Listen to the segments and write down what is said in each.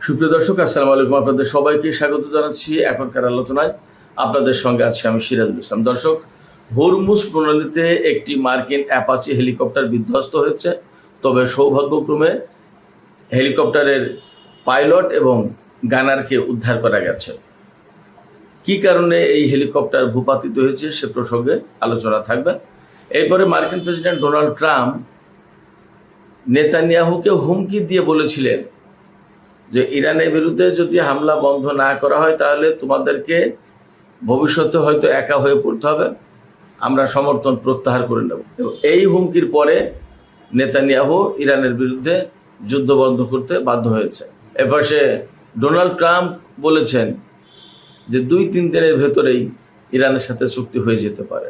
সুপ্রিয় দর্শক, আসসালামু আলাইকুম। আপনাদের সবাইকে স্বাগত জানাচ্ছি এখনকার আলোচনায়। আপনাদের সঙ্গে আছি আমি সিরাজুল ইসলাম। দর্শক, হরমুজ প্রণালীতে একটি মার্কিন অ্যাপাচি হেলিকপ্টার বিধ্বস্ত হয়েছে। তবে সৌভাগ্যক্রমে হেলিকপ্টারের পাইলট এবং গানারকে উদ্ধার করা গেছে। কী কারণে এই হেলিকপ্টার ভূপাতিত হয়েছে সে প্রসঙ্গে আলোচনা থাকবে। এরপরে মার্কিন প্রেসিডেন্ট ডোনাল্ড ট্রাম্প নেতানিয়াহুকে হুমকি দিয়ে বলেছিলেন যে ইরানের বিরুদ্ধে যদি হামলা বন্ধ না করা হয় তাহলে তোমাদেরকে ভবিষ্যতে হয়তো একা হয়ে পড়তে হবে, আমরা সমর্থন প্রত্যাহার করে নেব। এই হুমকির পরে নেতানিয়াহু ইরানের বিরুদ্ধে যুদ্ধ বন্ধ করতে বাধ্য হয়েছে। এপাশে ডোনাল্ড ট্রাম্প বলেছেন যে 2-3 দিনের ভেতরেই ইরানের সাথে চুক্তি হয়ে যেতে পারে।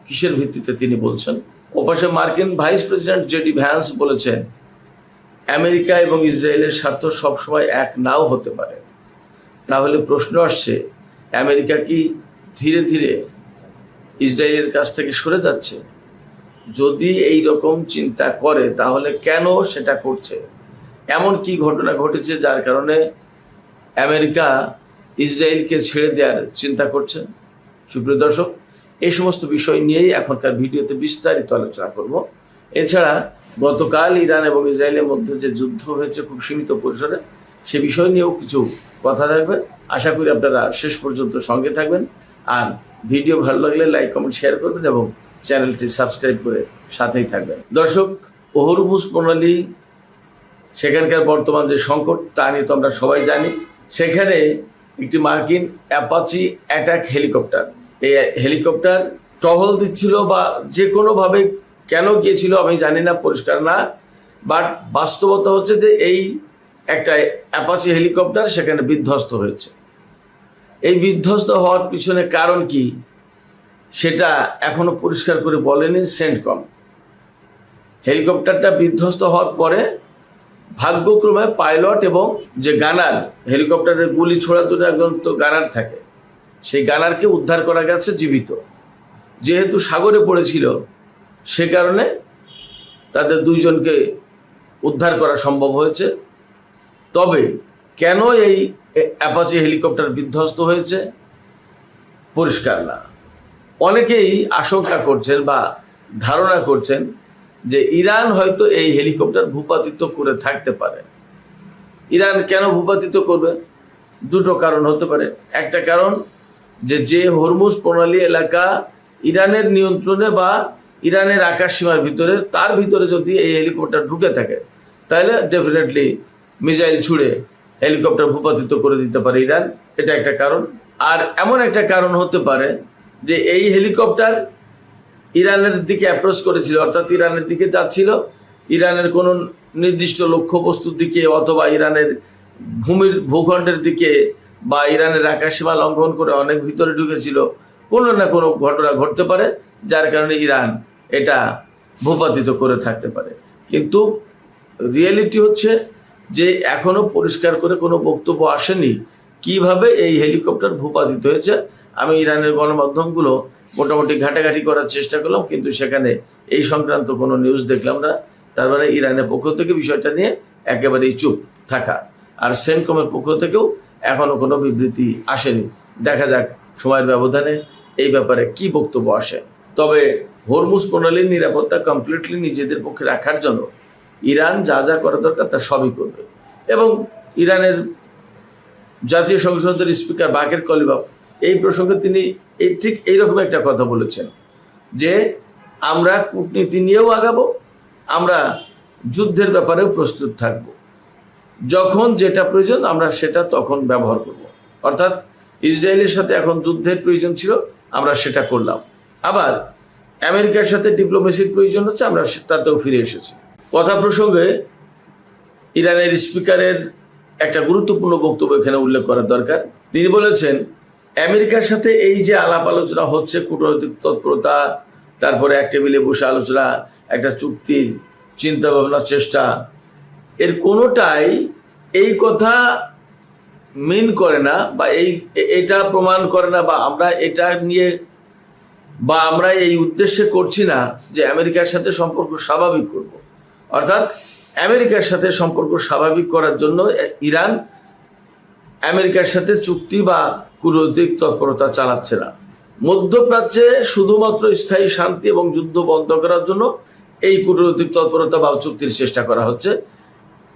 কিসের ভিত্তিতে তিনি বলছেন? ওপাশে মার্কিন ভাইস প্রেসিডেন্ট জেডি ভ্যান্স বলেছেন আমেরিকা এবং ইসরায়েলের স্বার্থ সবসময় এক নাও হতে পারে। তাহলে প্রশ্ন আসছে, আমেরিকা কি ধীরে ধীরে ইসরায়েলের কাছ থেকে সরে যাচ্ছে? যদি এই রকম চিন্তা করে তাহলে কেন সেটা করছে? এমন কি ঘটনা ঘটেছে যার কারণে আমেরিকা ইসরায়েলকে ছেড়ে দেওয়ার চিন্তা করছে? সুপ্রিয় দর্শক, এই সমস্ত বিষয় নিয়েই এখনকার ভিডিওতে বিস্তারিত আলোচনা করব। এছাড়া গতকাল ইরান এবং ইসরায়েলের মধ্যে যে যুদ্ধ হয়েছে খুব সীমিত পরিসরে, সে বিষয় নিয়েও কিছু কথা থাকবে। আশা করি আপনারা শেষ পর্যন্ত সঙ্গে থাকবেন। আর ভিডিও ভালো লাগলে লাইক, কমেন্ট, শেয়ার করবেন এবং চ্যানেলটি সাবস্ক্রাইব করে সাথেই থাকবেন। দর্শক, হরমুজ প্রণালী সেখানকার বর্তমান যে সংকট তা নিয়ে তো আমরা সবাই জানি। সেখানে একটি মার্কিন অ্যাপাচি অ্যাটাক হেলিকপ্টার, এই হেলিকপ্টার টহল দিচ্ছিল বা যে কোনোভাবে কেন গিয়েছিল আমি জানি না, পরিষ্কার না। বাট বাস্তবতা হচ্ছে যে এই একটা অ্যাপাচি হেলিকপ্টার সেখানে বিধ্বস্ত হয়েছে। এই বিধ্বস্ত হওয়ার পিছনে কারণ কি সেটা এখনো পরিষ্কার করে বলেনি সেন্টকম। হেলিকপ্টারটা বিধ্বস্ত হওয়ার পরে ভাগ্যক্রমে পাইলট এবং যে গানার, হেলিকপ্টারের গুলি ছোড়ার জন্য একজন তো গানার থাকে, সেই গানারকে উদ্ধার করা গেছে জীবিত। যেহেতু সাগরে পড়েছিল সে কারণে তাদের দুইজনকে উদ্ধার করা সম্ভব হয়েছে। তবে কেন এই অ্যাপাচি হেলিকপ্টার বিধ্বস্ত হয়েছে পরিষ্কার না। অনেকেই আশঙ্কা করছেন বা ধারণা করছেন যে ইরান হয়তো এই হেলিকপ্টার ভূপাতিত করে থাকতে পারে। ইরান কেন ভূপাতিত করবে? দুটো কারণ হতে পারে। একটা কারণ যে হরমুজ প্রণালী এলাকা ইরানের নিয়ন্ত্রণে বা ইরানের আকাশ সীমার ভিতরে, তার ভিতরে যদি এই হেলিকপ্টার ঢুকে থাকে তাহলে ডেফিনেটলি মিসাইল ছুড়ে হেলিকপ্টার ভূপাতিত করে দিতে পারে ইরান। এটা একটা কারণ। আর এমন একটা কারণ হতে পারে যে এই হেলিকপ্টার ইরানের দিকে অ্যাপ্রোচ করেছিল, অর্থাৎ ইরানের দিকে যাচ্ছিল, ইরানের কোনো নির্দিষ্ট লক্ষ্যবস্তুর দিকে অথবা ইরানের ভূখণ্ডের দিকে বা ইরানের আকাশসীমা লঙ্ঘন করে অনেক ভিতরে ঢুকেছিল। কোনো না কোনো ঘটনা ঘটতে পারে যার কারণে ইরান এটা ভূপাতিত করে থাকতে পারে। কিন্তু রিয়েলিটি হচ্ছে যে এখনো পরিষ্কার করে কোনো বক্তব্য আসেনি কিভাবে এই হেলিকপ্টার ভূপাতিত হয়েছে। আমি ইরানের গণমাধ্যমগুলো মোটামুটি ঘাটাঘাটি করার চেষ্টা করলাম, কিন্তু সেখানে এই সংক্রান্ত কোনো নিউজ দেখলাম না। তার মানে ইরানের পক্ষ থেকে বিষয়টা নিয়ে একেবারেই চুপ থাকা। আর সেন্টকমের পক্ষ থেকেও এখনো কোনো বিবৃতি আসেনি। দেখা যাক সময়ের ব্যবধানে এই ব্যাপারে কি বক্তব্য আসে। তবে হরমুজ প্রণালীর নিরাপত্তা কমপ্লিটলি নিজেদের পক্ষে রাখার জন্য ইরান যা যা করা দরকার তা সবই করবে। এবং ইরানের জাতীয় সংসদের স্পিকার বাকের কলিবাফ এই প্রসঙ্গে তিনি ঠিক এইরকম একটা কথা বলেছেন যে আমরা কূটনীতি নিয়েও আগাবো, আমরা যুদ্ধের ব্যাপারেও প্রস্তুত থাকব, যখন যেটা প্রয়োজন আমরা সেটা তখন ব্যবহার করব। অর্থাৎ ইসরায়েলের সাথে এখন যুদ্ধের প্রয়োজন ছিল, আমরা সেটা করলাম। আবার আমেরিকার সাথে ডিপ্লোমেসির প্রয়োজন হচ্ছে, আমরা তাতেও ফিরে এসেছি। কথা প্রসঙ্গে ইরানের স্পিকারের একটা গুরুত্বপূর্ণ বক্তব্য এখানে উল্লেখ করা দরকার। তিনি বলেছেন আমেরিকার সাথে এই যে আলাপ আলোচনা হচ্ছে, কূটনৈতিক তৎপরতা, তারপরে এক টেবিলে বসে আলোচনা, একটা চুক্তির চিন্তা ভাবনার চেষ্টা, এর কোনোটাই এই কথা মিন করে না বা এটা প্রমাণ করে না বা আমরা এটা নিয়ে বা আমরা এই উদ্দেশ্যে করছি না যে আমেরিকার সাথে সম্পর্ক স্বাভাবিক করব। অর্থাৎ আমেরিকার সাথে সম্পর্ক স্বাভাবিক করার জন্য ইরান আমেরিকার সাথে চুক্তি বা কূটনৈতিক তৎপরতা চালাচ্ছে না। মধ্যপ্রাচ্যে শুধুমাত্র স্থায়ী শান্তি এবং যুদ্ধ বন্ধ করার জন্য এই কূটনৈতিক তৎপরতা বা চুক্তির চেষ্টা করা হচ্ছে,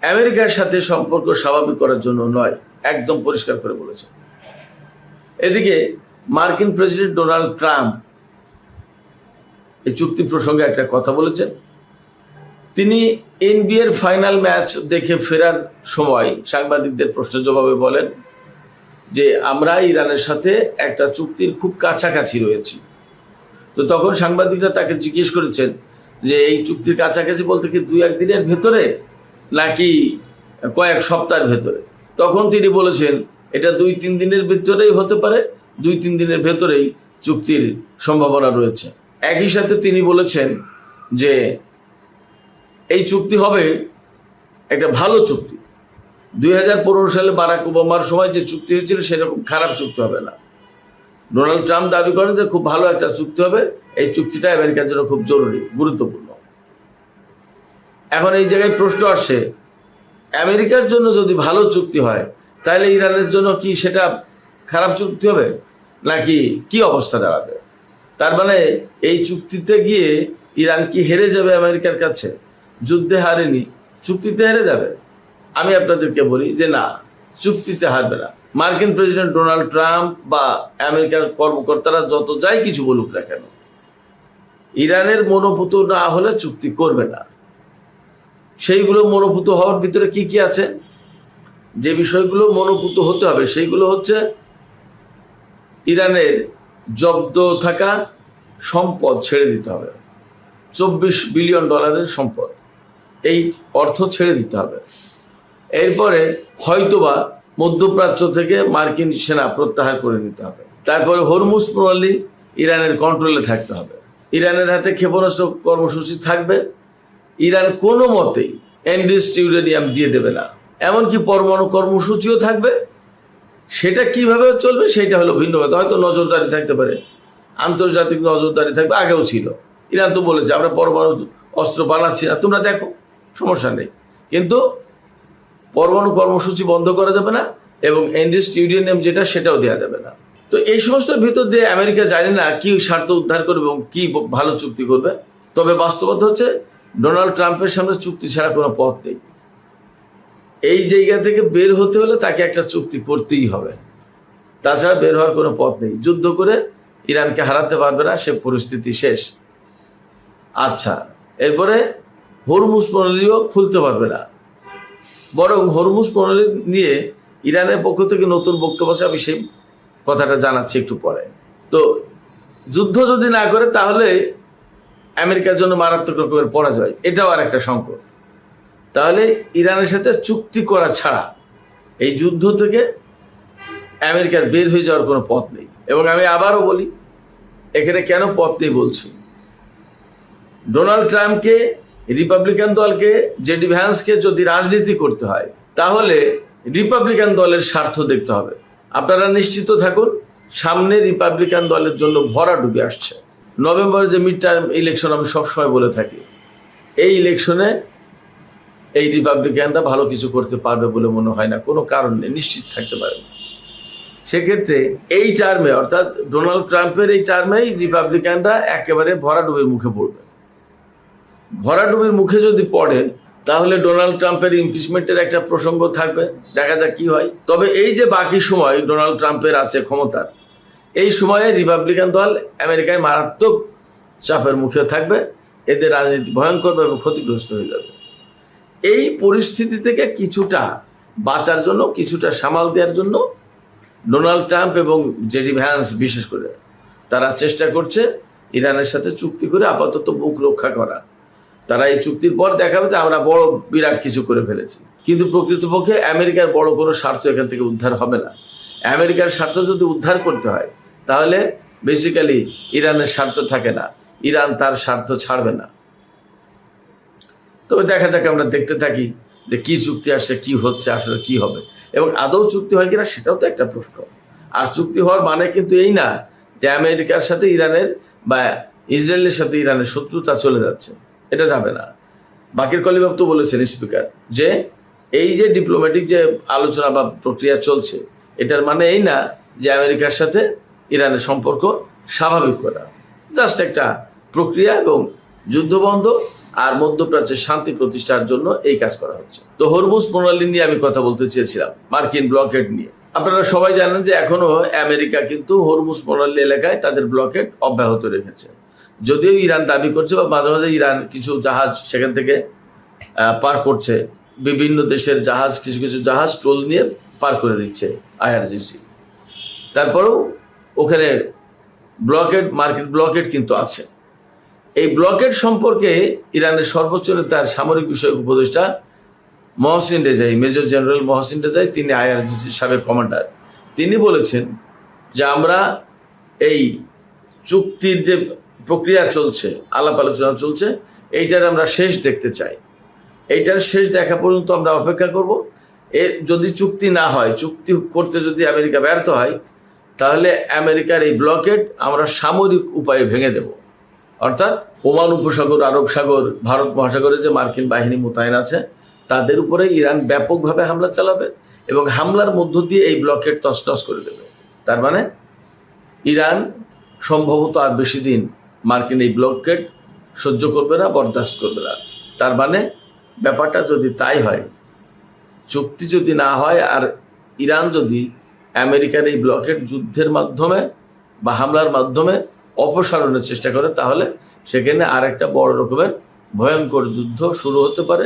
আমেরিকার সাথে সম্পর্ক স্বাভাবিক করার জন্য নয়, একদম পরিষ্কার করে বলেছে। এদিকে মার্কিন প্রেসিডেন্ট ডোনাল্ড ট্রাম্প এই চুক্তি প্রসঙ্গে একটা কথা বলেছেন। তিনি এনবিএর ফাইনাল ম্যাচ দেখে ফেরার সময় সাংবাদিকদের প্রশ্নের জবাবে বলেন যে আমরা ইরানের সাথে একটা চুক্তির খুব কাছাকাছি রয়েছি। তো তখন সাংবাদিকরা তাকে জিজ্ঞেস করেছেন যে এই চুক্তির কাছাকাছি বলতে কি 2-1 দিনের ভেতরে নাকি কয়েক সপ্তাহের ভেতরে? তখন তিনি বলেছেন এটা 2-3 দিনের ভেতরেই হতে পারে, 2-3 দিনের ভেতরেই চুক্তির সম্ভাবনা রয়েছে। একই সাথে তিনি বলেছেন যে এই চুক্তি হবে একটা ভালো চুক্তি। 2015 সালে বারাক ওবামার সময় যে চুক্তি হয়েছিল সেরকম খারাপ চুক্তি হবে না। ডোনাল্ড ট্রাম্প দাবি করেন যে খুব ভালো একটা চুক্তি হবে, এই চুক্তিটা আমেরিকার জন্য খুব জরুরি, গুরুত্বপূর্ণ। এখন এই জায়গায় প্রশ্ন আসছে, আমেরিকার জন্য যদি ভালো চুক্তি হয় তাহলে ইরানের জন্য কি সেটা খারাপ চুক্তি হবে, নাকি কি অবস্থা দাঁড়াবে? তার মানে এই চুক্তিতে গিয়ে ইরান কি হেরে যাবে আমেরিকার কাছে? যুদ্ধে হারেনি, চুক্তিতে হেরে যাবে? আমি আপনাদেরকে বলি যে না, চুক্তিতে হারবে না। মার্কিন প্রেসিডেন্ট ডোনাল্ড ট্রাম্প বা আমেরিকার কর্মকর্তারা যত যাই কিছু বলুক না কেন, ইরানের মনোভূত না হলে চুক্তি করবে না। সেইগুলো মনোভূত হওয়ার ভিতরে কি কি আছে? যে বিষয়গুলো মনোভূত হতে হবে সেইগুলো হচ্ছে ইরানের জব্দ থাকা সম্পদ ছেড়ে দিতে হবে। $24 বিলিয়ন সম্পদ, এই অর্থ ছেড়ে দিতে হবে। এরপরে হয়তোবা মধ্যপ্রাচ্য থেকে মার্কিন সেনা প্রত্যাহার করে নিতে হবে। তারপরে হরমুজ প্রণালী ইরানের কন্ট্রোলে থাকতে হবে। ইরানের হাতে ক্ষেপণাস্ত্র কর্মসূচি থাকবে। ইরান কোনো মতেই এনরিচড ইউরেনিয়াম দিয়ে দেবে না। এমনকি পরমাণু কর্মসূচিও থাকবে। সেটা কিভাবে চলবে সেটা হলো ভিন্ন কথা। হয়তো নজরদারি থাকতে পারে, আন্তর্জাতিক নজরদারি থাকবে, আগেও ছিল। ইরান তো বলেছে আমরা পরমাণু অস্ত্র বানাচ্ছি না, তোমরা দেখো, সমস্যা নেই। কিন্তু পরমাণু কর্মসূচি বন্ধ করা যাবে না এবং এনরিচড ইউরেনিয়াম যেটা সেটাও দেওয়া যাবে না। তো এই সমস্ত ভিতর দিয়ে আমেরিকা জানে না কি স্বার্থ উদ্ধার করবে এবং কি ভালো চুক্তি করবে। তবে বাস্তবতা হচ্ছে ডোনাল্ড ট্রাম্পের সামনে চুক্তি ছাড়া কোনো পথ নেই। এই জায়গা থেকে বের হতে হলে তাকে একটা চুক্তি করতেই হবে, তাছাড়া বের হওয়ার কোনো পথ নেই। যুদ্ধ করে ইরানকে হারাতে পারবে না, সে পরিস্থিতি শেষ। আচ্ছা, এরপরে হরমুজ প্রণালীও খুলতে পারবে না। বরং হরমুজ প্রণালী নিয়ে ইরানের পক্ষ থেকে নতুন বক্তব্য আছে, আমি সেই কথাটা জানাচ্ছি একটু পরে। তো যুদ্ধ যদি না করে তাহলে আমেরিকার জন্য মারাত্মক রকমের পরাজয়, এটাও আর একটা সংকট। তাহলে ইরানের সাথে চুক্তি করা ছাড়া এই যুদ্ধ থেকে আমেরিকার বের হয়ে যাওয়ার কোনো পথ নেই। এবং আমি আবারও বলি, এখানে কেন পথ নেই বলছি, ডোনাল্ড ট্রাম্পকে, রিপাবলিকান দলকে, জেডি ভ্যান্সকে যদি রাজনীতি করতে হয় তাহলে রিপাবলিকান দলের স্বার্থ দেখতে হবে। আপনারা নিশ্চিত থাকুন, সামনে রিপাবলিকান দলের জন্য ভরাডুবি আসছে। নভেম্বরে যে মিড টার্ম ইলেকশন আমি সবসময় বলে থাকি, এই ইলেকশনে এই রিপাবলিকানরা ভালো কিছু করতে পারবে বলে মনে হয় না, কোনো কারণ নেই, নিশ্চিত থাকতে পারেন। সেক্ষেত্রে এই টার্মে, অর্থাৎ ডোনাল্ড ট্রাম্পের এই টার্মেই রিপাবলিকানরা একেবারে ভরাডুবির মুখে পড়বে। ভরাডুবির মুখে যদি পড়ে তাহলে ডোনাল্ড ট্রাম্পের ইমপিচমেন্টের একটা প্রসঙ্গ থাকবে, দেখা যাক কি হয়। তবে এই যে বাকি সময় ডোনাল্ড ট্রাম্পের আছে ক্ষমতার, এই সময়ে রিপাবলিকান দল আমেরিকায় মারাত্মক চাপের মুখে থাকবে, এদের রাজনীতি ভয়ঙ্কর এবং ক্ষতিগ্রস্ত হয়ে যাবে। এই পরিস্থিতি থেকে কিছুটা বাঁচার জন্য, কিছুটা সামাল দেওয়ার জন্য ডোনাল্ড ট্রাম্প এবং জেডি ভ্যান্স বিশেষ করে তারা চেষ্টা করছে ইরানের সাথে চুক্তি করে আপাতত মুখ রক্ষা করা। তারা এই চুক্তির পর দেখাবে যে আমরা বড় বিরাট কিছু করে ফেলেছি, কিন্তু প্রকৃতপক্ষে আমেরিকার বড় কোনো স্বার্থ এখান থেকে উদ্ধার হবে না। আমেরিকার স্বার্থ যদি উদ্ধার করতে হয় তাহলে বেসিক্যালি ইরানের স্বার্থ থাকে না, ইরান তার স্বার্থ ছাড়বে না। তবে দেখা যাক, আমরা দেখতে থাকি যে কি চুক্তি আসছে, কি হচ্ছে, আসলে কি হবে এবং আদৌ চুক্তি হয় কিনা সেটাও তো একটা প্রশ্ন। আর চুক্তি হওয়ার মানে কিন্তু এই না যে আমেরিকার সাথে ইরানের বা ইসরায়েলের সাথে ইরানের শত্রুতা চলে যাচ্ছে, এটা যাবে না। বাকির কলিবাব তো বলেছেন স্পিকার যে এই যে ডিপ্লোম্যাটিক যে আলোচনা বা প্রক্রিয়া চলছে, এটার মানে এই না যে আমেরিকার সাথে ইরানের সম্পর্ক স্বাভাবিক করা, জাস্ট একটা প্রক্রিয়া এবং যুদ্ধবন্ধ আর মধ্যপ্রাচ্যের শান্তি প্রতিষ্ঠার জন্য এই কাজ করা হচ্ছে। তো হরমুজ প্রণালী নিয়ে আমি কথা বলতে চেয়েছিলাম, মার্কিন ব্লকেড নিয়ে। আপনারা সবাই জানেন যে এখনো আমেরিকা কিন্তু হরমুজ প্রণালী এলাকায় তাদের ব্লকেড অব্যাহত রেখেছে। যদিও ইরান দাবি করছে বা মাঝে মাঝে ইরান কিছু জাহাজ সেখান থেকে পার করছে, বিভিন্ন দেশের জাহাজ, কিছু কিছু জাহাজ টোল নিয়ে পার করে দিচ্ছে আইআরজিসি। তারপরেও ওখানে ব্লকেড, মার্কেট ব্লকেড কিন্তু আছে। এই ব্লকেড সম্পর্কে ইরানের সর্বোচ্চ নেতার সামরিক বিষয়ক উপদেষ্টা Mohsin Rezaei, major general Mohsin Rezaei, তিনি আইআরজিসির সাবেক কমান্ডার, তিনি বলেছেন যে আমরা এই চুক্তির যে প্রক্রিয়া চলছে, আলাপ আলোচনা চলছে, এইটার আমরা শেষ দেখতে চাই। এইটার শেষ দেখা পর্যন্ত আমরা অপেক্ষা করব। যদি চুক্তি না হয়, চুক্তি করতে যদি আমেরিকা ব্যর্থ হয়, তাহলে আমেরিকার এই ব্লকেড আমরা সামরিক উপায়ে ভেঙে দেব। অর্থাৎ ওমান উপসাগর, আরব সাগর, ভারত মহাসাগরে যে মার্কিন বাহিনী মোতায়েন আছে তাদের উপরে ইরান ব্যাপকভাবে হামলা চালাবে এবং হামলার মধ্য দিয়ে এই ব্লকেড তছনছ করে দেবে। তার মানে ইরান সম্ভবত আর বেশি দিন মার্কিন এই ব্লকেড সহ্য করবে না, বরদাস্ত করবে না। তার মানে ব্যাপারটা যদি তাই হয়, চুক্তি যদি না হয় আর ইরান যদি আমেরিকার এই ব্লকেড যুদ্ধের মাধ্যমে বা হামলার মাধ্যমে অপসারণের চেষ্টা করে, তাহলে সেখানে আর একটা বড় রকমের ভয়ঙ্কর যুদ্ধ শুরু হতে পারে।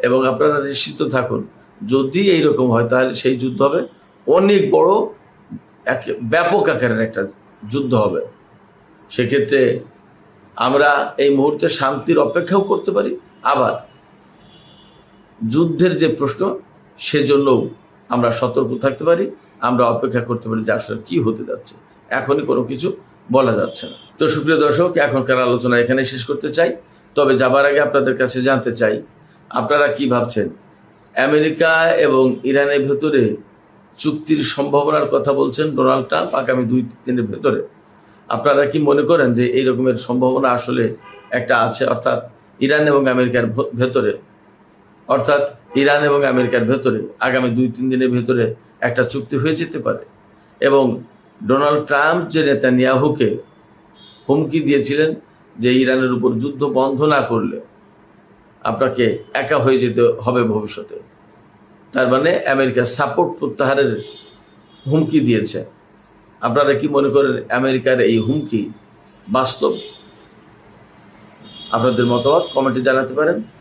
এবং আপনারা নিশ্চিত থাকুন, যদি এইরকম হয় তাহলে সেই যুদ্ধ হবে অনেক বড়, ব্যাপক আকারের একটা যুদ্ধ হবে। সেক্ষেত্রে আমরা এই মুহূর্তে শান্তির অপেক্ষাও করতে পারি, আবার যুদ্ধের যে প্রশ্ন সেজন্যও আমরা সতর্ক থাকতে পারি, আমরা অপেক্ষা করতে পারি যে আসলে কি হতে যাচ্ছে। এখনই কোনো কিছু বলা যাচ্ছে না। তো সুপ্রিয় দর্শক, এখনকার আলোচনা এখানে শেষ করতে চাই। তবে যাবার আগে আপনাদের কাছে জানতে চাই, আপনারা কি ভাবছেন? আমেরিকা এবং ইরানের ভেতরে চুক্তির সম্ভাবনার কথা বলছেন ডোনাল্ড ট্রাম্প আগামী 2 দিনের ভেতরে। আপনারা কি মনে করেন যে এই রকমের সম্ভাবনা আসলে একটা আছে? অর্থাৎ ইরান এবং আমেরিকার ভেতরে, অর্থাৎ ইরান এবং আমেরিকার ভেতরে আগামী 2-3 দিনের ভেতরে একটা চুক্তি হয়ে যেতে পারে। এবং ডোনাল্ড ট্রাম্প যে নেতানিয়াহুকে হুমকি দিয়েছিলেন যে ইরানের উপর যুদ্ধ বন্ধ না করলে আপনাকে একা হয়ে যেতে হবে ভবিষ্যতে, তার মানে আমেরিকার সাপোর্ট প্রত্যাহারের হুমকি দিয়েছে। আপনারা কি মনে করেন আমেরিকার এই হুমকি বাস্তব? আপনাদের মতামত কমেন্টে জানাতে পারেন।